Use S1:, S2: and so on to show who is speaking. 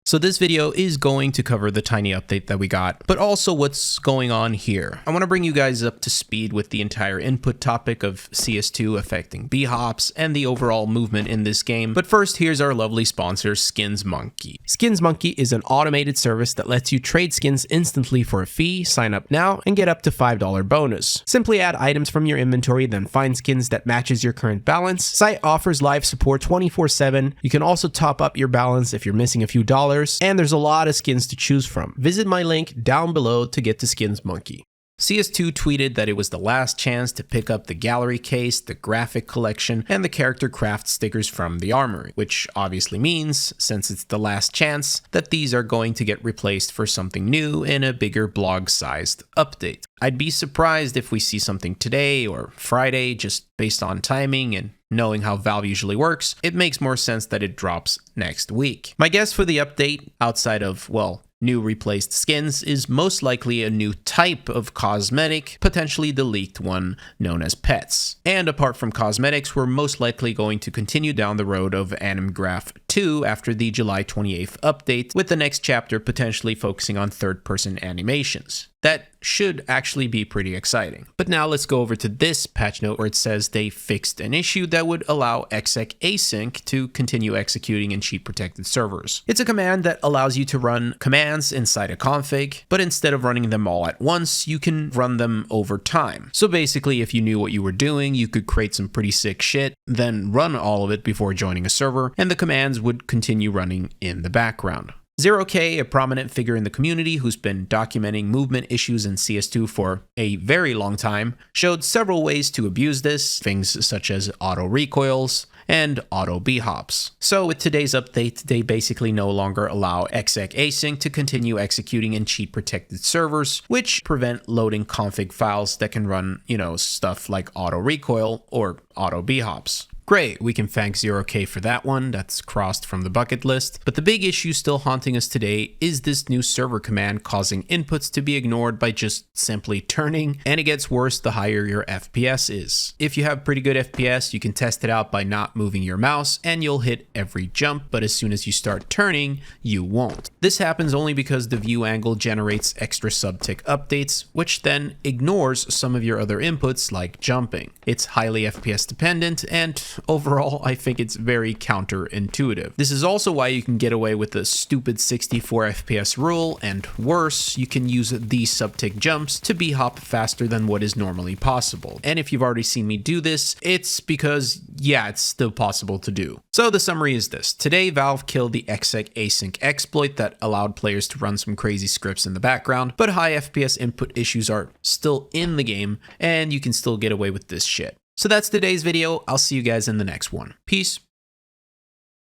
S1: So this video is going to cover the tiny update that we got, but also what's going on here. I want to bring you guys up to speed with the entire input topic of CS2 affecting B-hops and the overall movement in this game. But first, here's our lovely sponsor, Skins Monkey. Skins Monkey is an automated service that lets you trade skins instantly for a fee. Sign up now and get up to $5 bonus. Simply add items from your inventory, then find skins that matches your current balance. Site offers live support 24/7. You can also top up your balance if you're missing a few dollars, and there's a lot of skins to choose from. Visit my link down below to get to Skins Monkey. CS2 tweeted that it was the last chance to pick up the gallery case, the graphic collection, and the character craft stickers from the armory, which obviously means, since it's the last chance, that these are going to get replaced for something new in a bigger blog-sized update. I'd be surprised if we see something today or Friday, just based on timing and knowing how Valve usually works. It makes more sense that it drops next week. My guess for the update, outside of, well, new replaced skins, is most likely a new type of cosmetic, potentially the leaked one known as pets. And apart from cosmetics, we're most likely going to continue down the road of Animgraph 2 after the July 28th update, with the next chapter potentially focusing on third-person animations. That should actually be pretty exciting. But now let's go over to this patch note where it says they fixed an issue that would allow exec async to continue executing in cheat protected servers. It's a command that allows you to run commands inside a config, but instead of running them all at once, you can run them over time. So basically, if you knew what you were doing, you could create some pretty sick shit, then run all of it before joining a server, and the commands would continue running in the background. 0K, a prominent figure in the community who's been documenting movement issues in CS2 for a very long time, showed several ways to abuse this, things such as auto-recoils and auto-B-hops. So with today's update, they basically no longer allow exec async to continue executing in cheat protected servers, which prevent loading config files that can run, stuff like auto-recoil or auto-B-hops. Great, we can thank 0K for that one, that's crossed from the bucket list. But the big issue still haunting us today is this new server command causing inputs to be ignored by just simply turning, and it gets worse the higher your FPS is. If you have pretty good FPS, you can test it out by not moving your mouse, and you'll hit every jump, but as soon as you start turning, you won't. This happens only because the view angle generates extra subtick updates, which then ignores some of your other inputs like jumping. It's highly FPS dependent, and overall, I think it's very counterintuitive. This is also why you can get away with the stupid 64 FPS rule, and worse, you can use these subtick jumps to B-hop faster than what is normally possible. And if you've already seen me do this, it's because, yeah, it's still possible to do. So the summary is this. Today, Valve killed the exec async exploit that allowed players to run some crazy scripts in the background, but high FPS input issues are still in the game, and you can still get away with this shit. So that's today's video. I'll see you guys in the next one. Peace.